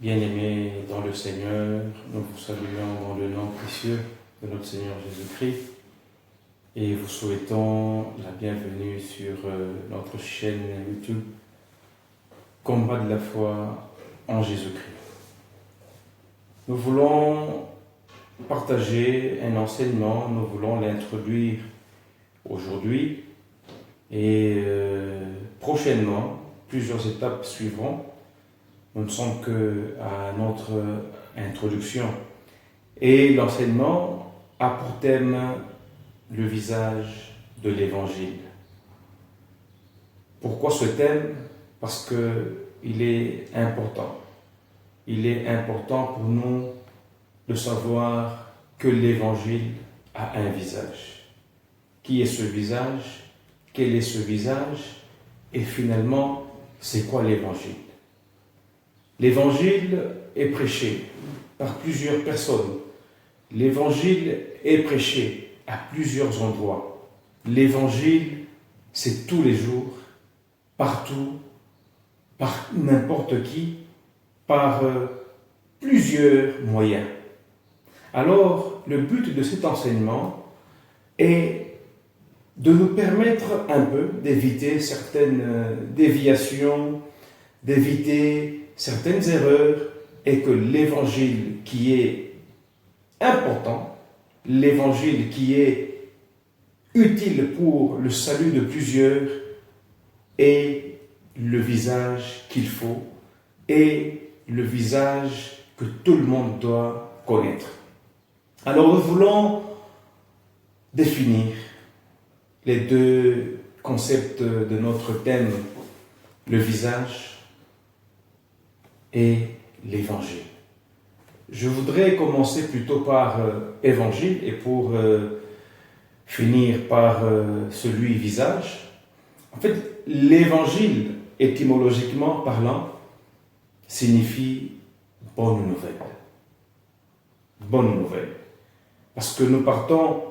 Bien-aimés dans le Seigneur, nous vous saluons dans le nom précieux de notre Seigneur Jésus-Christ et vous souhaitons la bienvenue sur notre chaîne YouTube Combat de la foi en Jésus-Christ. Nous voulons partager un enseignement, nous voulons l'introduire aujourd'hui et prochainement, plusieurs étapes suivront. Nous ne sommes qu'à notre introduction. Et l'enseignement a pour thème le visage de l'Évangile. Pourquoi ce thème? Parce qu'il est important. Il est important pour nous de savoir que l'Évangile a un visage. Qui est ce visage? Quel est ce visage? Et finalement, c'est quoi l'Évangile? L'Évangile est prêché par plusieurs personnes. L'Évangile est prêché à plusieurs endroits. L'Évangile, c'est tous les jours, partout, par n'importe qui, par plusieurs moyens. Alors, le but de cet enseignement est de nous permettre un peu d'éviter certaines déviations, d'éviter certaines erreurs, et que l'Évangile qui est important, l'Évangile qui est utile pour le salut de plusieurs, est le visage qu'il faut et le visage que tout le monde doit connaître. Alors nous voulons définir les deux concepts de notre thème, le visage et l'Évangile. Je voudrais commencer plutôt par Évangile et pour finir par celui visage. En fait, l'Évangile, étymologiquement parlant, signifie bonne nouvelle. Bonne nouvelle. Parce que nous partons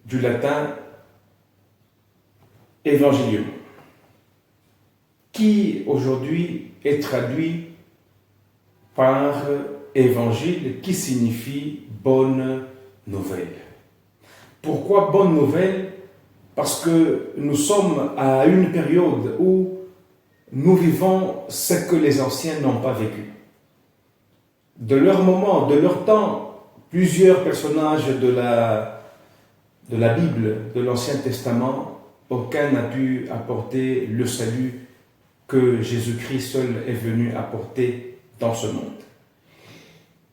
du latin évangelium, qui aujourd'hui est traduit par évangile, qui signifie bonne nouvelle. Pourquoi bonne nouvelle? Parce que nous sommes à une période où nous vivons ce que les anciens n'ont pas vécu. De leur moment, de leur temps, plusieurs personnages de la Bible, de l'Ancien Testament, aucun n'a pu apporter le salut que Jésus-Christ seul est venu apporter dans ce monde.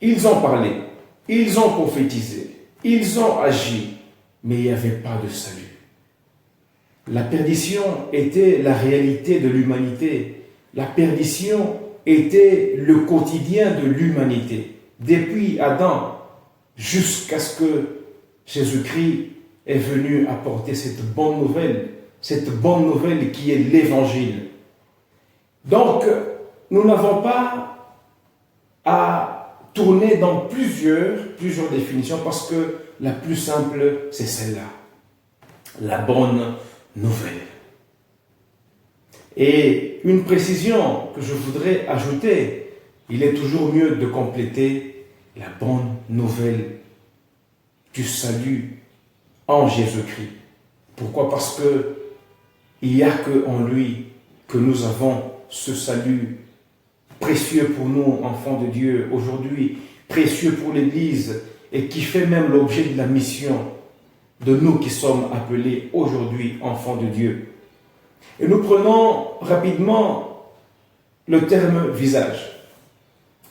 Ils ont parlé, ils ont prophétisé, ils ont agi, mais il n'y avait pas de salut. La perdition était la réalité de l'humanité. La perdition était le quotidien de l'humanité. Depuis Adam jusqu'à ce que Jésus-Christ est venu apporter cette bonne nouvelle qui est l'Évangile. Donc, nous n'avons pas à tourner dans plusieurs définitions parce que la plus simple, c'est celle-là. La bonne nouvelle. Et une précision que je voudrais ajouter, il est toujours mieux de compléter la bonne nouvelle du salut en Jésus-Christ. Pourquoi? Parce que il n'y a qu'en lui que nous avons ce salut précieux pour nous, enfants de Dieu, aujourd'hui, précieux pour l'Église, et qui fait même l'objet de la mission de nous qui sommes appelés aujourd'hui enfants de Dieu. Et nous prenons rapidement le terme visage.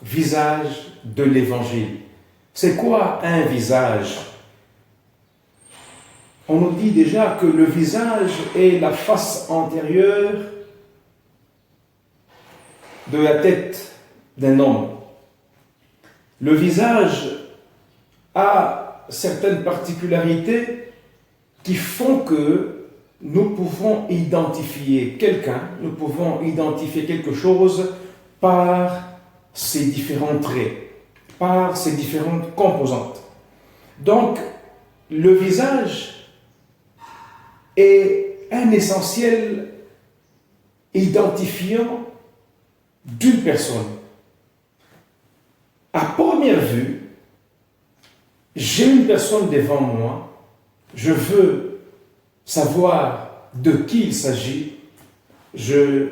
Visage de l'Évangile. C'est quoi un visage? On nous dit déjà que le visage est la face antérieure de la tête d'un homme. Le visage a certaines particularités qui font que nous pouvons identifier quelqu'un, nous pouvons identifier quelque chose par ses différents traits, par ses différentes composantes. Donc, le visage est un essentiel identifiant d'une personne. À première vue, j'ai une personne devant moi, je veux savoir de qui il s'agit, je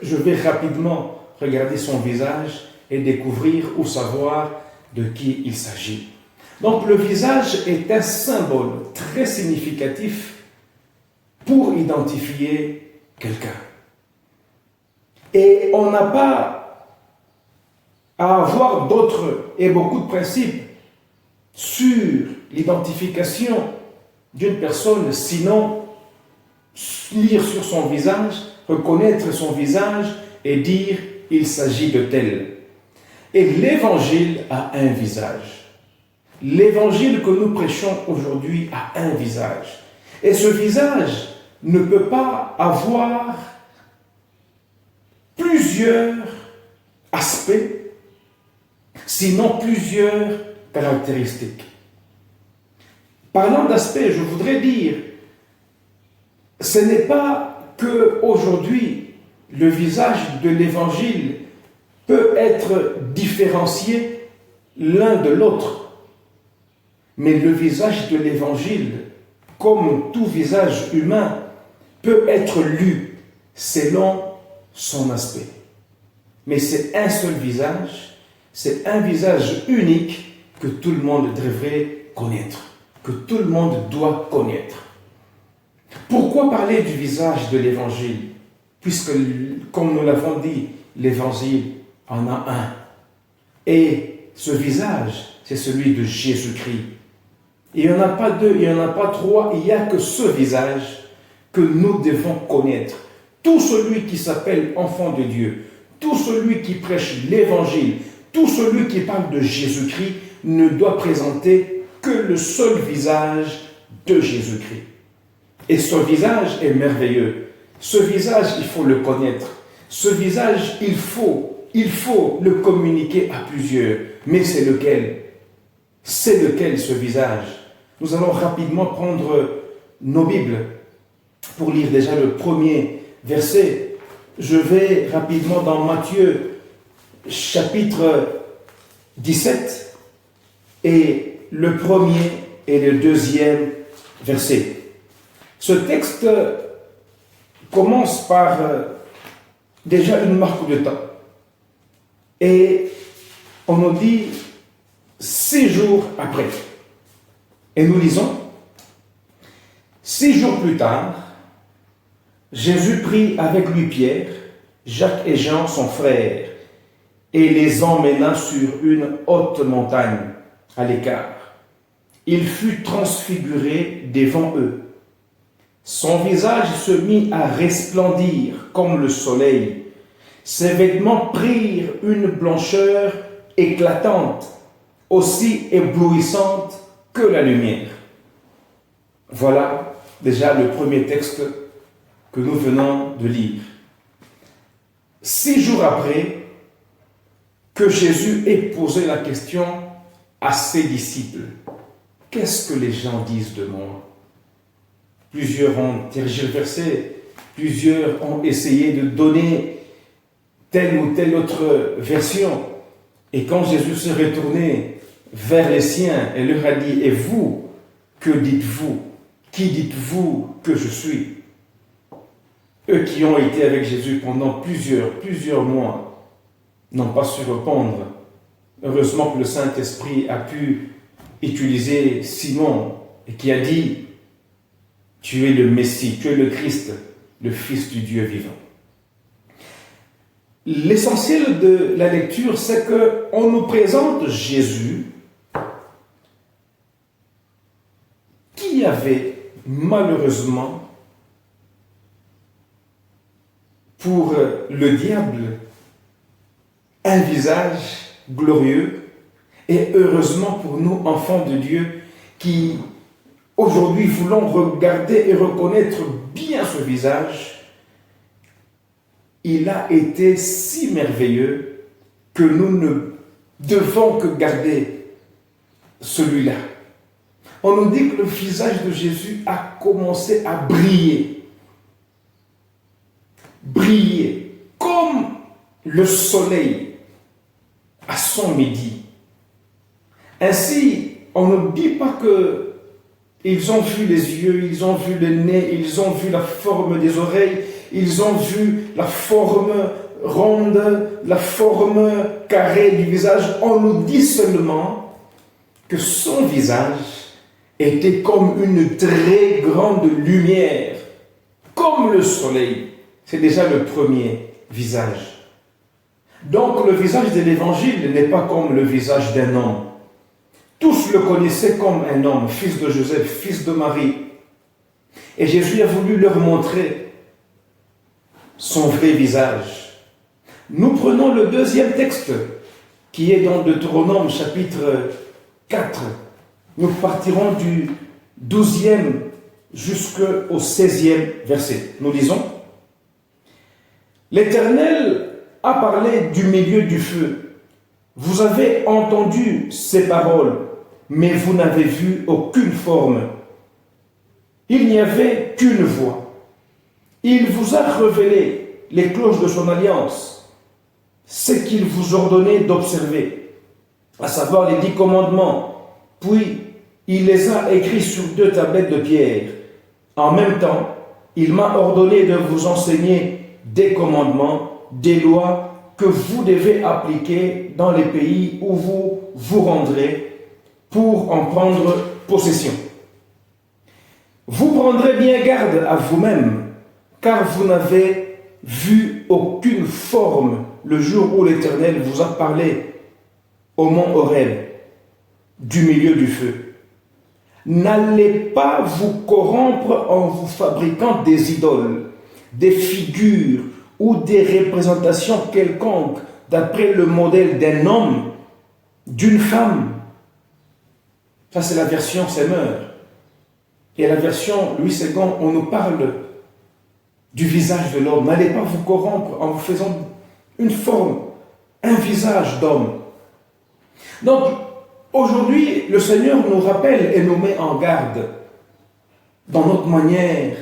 vais rapidement regarder son visage et découvrir ou savoir de qui il s'agit. Donc le visage est un symbole très significatif pour identifier quelqu'un. Et on n'a pas à avoir d'autres et beaucoup de principes sur l'identification d'une personne, sinon lire sur son visage, reconnaître son visage et dire « il s'agit de tel ». Et l'évangile a un visage. L'évangile que nous prêchons aujourd'hui a un visage. Et ce visage ne peut pas avoir plusieurs aspects, sinon plusieurs caractéristiques. Parlant d'aspects, je voudrais dire, ce n'est pas qu'aujourd'hui, le visage de l'évangile peut être différencié l'un de l'autre. Mais le visage de l'évangile, comme tout visage humain, peut être lu selon son aspect. Mais c'est un seul visage, c'est un visage unique que tout le monde devrait connaître, que tout le monde doit connaître. Pourquoi parler du visage de l'évangile? Puisque, comme nous l'avons dit, l'évangile en a un. Et ce visage, c'est celui de Jésus-Christ. Il n'y en a pas deux, il n'y en a pas trois, il n'y a que ce visage que nous devons connaître. Tout celui qui s'appelle enfant de Dieu, tout celui qui prêche l'évangile, tout celui qui parle de Jésus-Christ ne doit présenter que le seul visage de Jésus-Christ. Et ce visage est merveilleux. Ce visage, il faut le connaître. Ce visage, il faut le communiquer à plusieurs. Mais c'est lequel? C'est lequel ce visage? Nous allons rapidement prendre nos Bibles pour lire déjà le premier verset. Je vais rapidement dans Matthieu chapitre 17 et le premier et le deuxième verset. Ce texte commence par déjà une marque de temps. Et on nous dit 6 jours après. Et nous lisons, 6 jours plus tard, Jésus prit avec lui Pierre, Jacques et Jean, son frère, et les emmena sur une haute montagne, à l'écart. Il fut transfiguré devant eux. Son visage se mit à resplendir comme le soleil. Ses vêtements prirent une blancheur éclatante, aussi éblouissante que la lumière. Voilà déjà le premier texte que nous venons de lire. 6 jours après que Jésus ait posé la question à ses disciples, « Qu'est-ce que les gens disent de moi ?» Plusieurs ont tergiversé, plusieurs ont essayé de donner telle ou telle autre version. Et quand Jésus s'est retourné vers les siens et leur a dit « Et vous, que dites-vous? Qui dites-vous que je suis ?» Eux qui ont été avec Jésus pendant plusieurs mois n'ont pas su répondre. Heureusement que le Saint-Esprit a pu utiliser Simon et qui a dit « Tu es le Messie, tu es le Christ, le Fils du Dieu vivant. » L'essentiel de la lecture, c'est qu'on nous présente Jésus qui avait malheureusement pour le diable un visage glorieux et heureusement pour nous, enfants de Dieu, qui aujourd'hui voulons regarder et reconnaître bien ce visage, il a été si merveilleux que nous ne devons que garder celui-là. On nous dit que le visage de Jésus a commencé à briller. Briller comme le soleil à son midi. Ainsi, on ne dit pas que ils ont vu les yeux, ils ont vu le nez, ils ont vu la forme des oreilles, ils ont vu la forme ronde, la forme carrée du visage. On nous dit seulement que son visage était comme une très grande lumière, comme le soleil. C'est déjà le premier visage. Donc le visage de l'Évangile n'est pas comme le visage d'un homme. Tous le connaissaient comme un homme, fils de Joseph, fils de Marie. Et Jésus a voulu leur montrer son vrai visage. Nous prenons le deuxième texte, qui est dans Deutéronome chapitre 4. Nous partirons du 12e jusqu'au 16e verset. Nous lisons. L'Éternel a parlé du milieu du feu. Vous avez entendu ces paroles, mais vous n'avez vu aucune forme. Il n'y avait qu'une voix. Il vous a révélé les clauses de son alliance, ce qu'il vous ordonnait d'observer, à savoir les 10 commandements. Puis, il les a écrits sur 2 tablettes de pierre. En même temps, il m'a ordonné de vous enseigner des commandements, des lois que vous devez appliquer dans les pays où vous vous rendrez pour en prendre possession. Vous prendrez bien garde à vous-même, car vous n'avez vu aucune forme le jour où l'Éternel vous a parlé au mont Horeb, du milieu du feu. N'allez pas vous corrompre en vous fabriquant des idoles, des figures ou des représentations quelconques d'après le modèle d'un homme, d'une femme. Ça, c'est la version Semeur. Et la version Louis II, on nous parle du visage de l'homme. N'allez pas vous corrompre en vous faisant une forme, un visage d'homme. Donc, aujourd'hui, le Seigneur nous rappelle et nous met en garde dans notre manière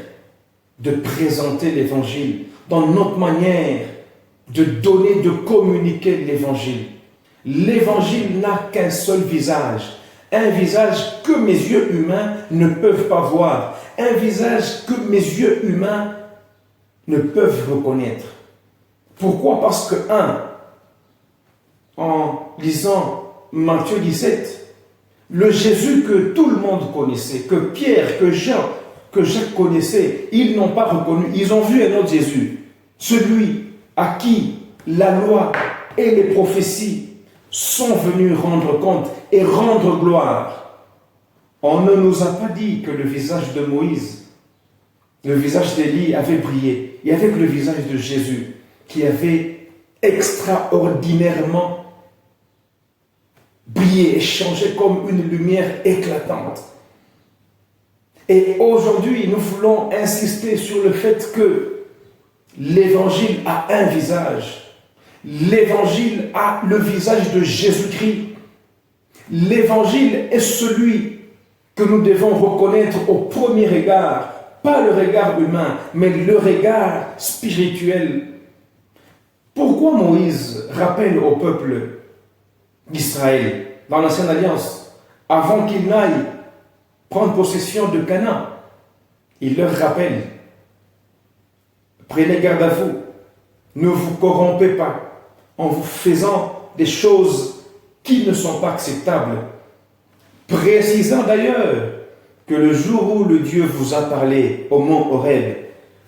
de présenter l'Évangile, dans notre manière de donner, de communiquer l'Évangile. L'Évangile n'a qu'un seul visage, un visage que mes yeux humains ne peuvent pas voir, un visage que mes yeux humains ne peuvent reconnaître. Pourquoi? Parce que, en lisant Matthieu 17, le Jésus que tout le monde connaissait, que Pierre, que Jacques connaissaient, ils n'ont pas reconnu. Ils ont vu un autre Jésus, celui à qui la loi et les prophéties sont venus rendre compte et rendre gloire. On ne nous a pas dit que le visage de Moïse, le visage d'Élie avait brillé, et avec le visage de Jésus, qui avait extraordinairement brillé et changé comme une lumière éclatante. Et aujourd'hui, nous voulons insister sur le fait que l'Évangile a un visage. L'Évangile a le visage de Jésus-Christ. L'Évangile est celui que nous devons reconnaître au premier regard, pas le regard humain, mais le regard spirituel. Pourquoi Moïse rappelle au peuple d'Israël, dans l'Ancienne Alliance, avant qu'il n'aille prendre possession de Canaan, il leur rappelle: prenez garde à vous, ne vous corrompez pas en vous faisant des choses qui ne sont pas acceptables, précisant d'ailleurs que le jour où le Dieu vous a parlé au mont Horeb,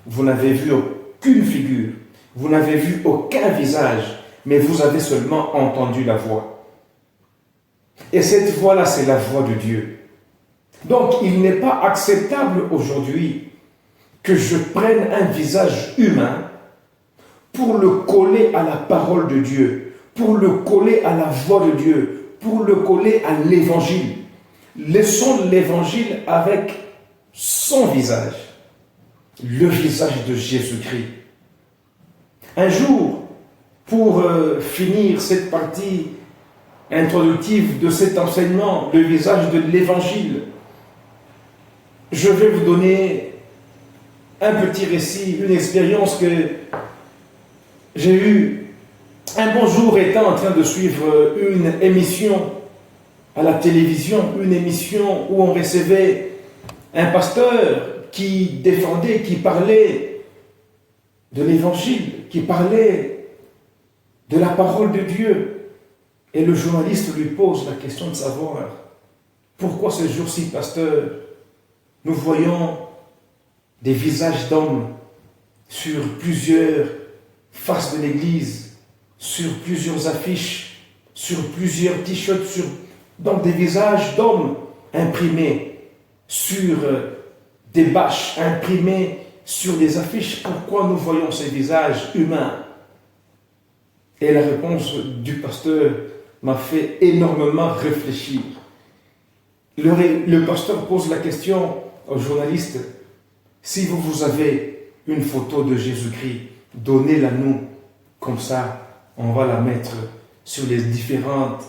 vous n'avez vu aucune figure, vous n'avez vu aucun visage, mais vous avez seulement entendu la voix. Et cette voix-là, c'est la voix de Dieu. Donc, il n'est pas acceptable aujourd'hui que je prenne un visage humain pour le coller à la parole de Dieu, pour le coller à la voix de Dieu, pour le coller à l'Évangile. Laissons l'Évangile avec son visage, le visage de Jésus-Christ. Un jour, pour finir cette partie introductive de cet enseignement, le visage de l'Évangile, je vais vous donner un petit récit, une expérience que j'ai eue un bon jour étant en train de suivre une émission à la télévision une émission où on recevait un pasteur qui défendait, qui parlait de l'évangile, qui parlait de la parole de Dieu. Et le journaliste lui pose la question de savoir pourquoi ce jour-ci, pasteur, nous voyons des visages d'hommes sur plusieurs faces de l'église, sur plusieurs affiches, sur plusieurs t-shirts, donc des visages d'hommes imprimés sur des bâches, imprimés sur des affiches. Pourquoi nous voyons ces visages humains? Et la réponse du pasteur m'a fait énormément réfléchir. Le pasteur pose la question au journaliste: si vous avez une photo de Jésus-Christ, donnez-la nous, comme ça on va la mettre sur les différentes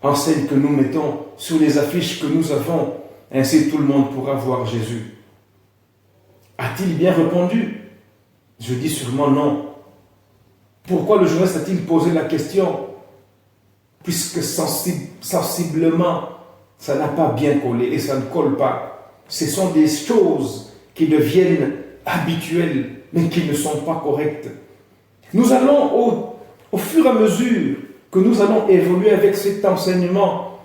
enseignes que nous mettons, sur les affiches que nous avons, ainsi tout le monde pourra voir Jésus. A-t-il bien répondu? Je dis sûrement non. Pourquoi le journaliste a-t-il posé la question? Puisque sensiblement, ça n'a pas bien collé et ça ne colle pas. Ce sont des choses qui deviennent habituelles, mais qui ne sont pas correctes. Nous allons, au fur et à mesure que nous allons évoluer avec cet enseignement,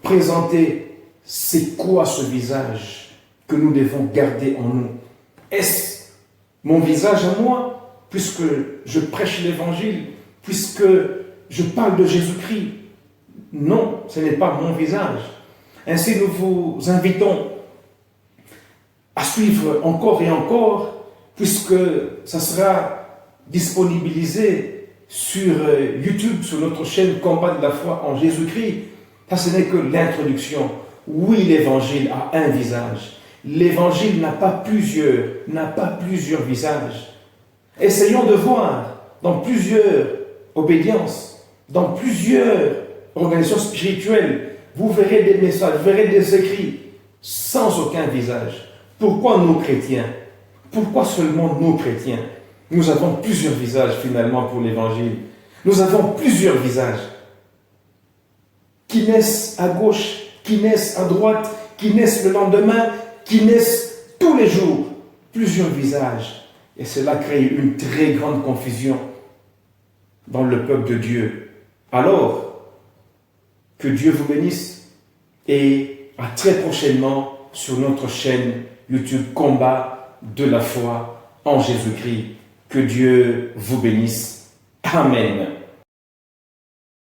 présenter c'est quoi ce visage que nous devons garder en nous. Est-ce mon visage à moi, puisque je prêche l'évangile, puisque je parle de Jésus-Christ? Non, ce n'est pas mon visage. Ainsi, nous vous invitons à suivre encore et encore, puisque ça sera disponibilisé sur YouTube, sur notre chaîne Combat de la foi en Jésus-Christ. Ça, ce n'est que l'introduction. Oui, l'évangile a un visage. L'évangile n'a pas plusieurs visages. Essayons de voir dans plusieurs obédiences, dans plusieurs organisations spirituelles, vous verrez des messages, vous verrez des écrits sans aucun visage. Pourquoi nous chrétiens? Pourquoi seulement nous chrétiens? Nous avons plusieurs visages finalement pour l'évangile. Nous avons plusieurs visages qui naissent à gauche, qui naissent à droite, qui naissent le lendemain, qui naissent tous les jours. Plusieurs visages. Et cela crée une très grande confusion dans le peuple de Dieu. Alors, que Dieu vous bénisse et à très prochainement sur notre chaîne YouTube Combat de la foi en Jésus-Christ. Que Dieu vous bénisse. Amen.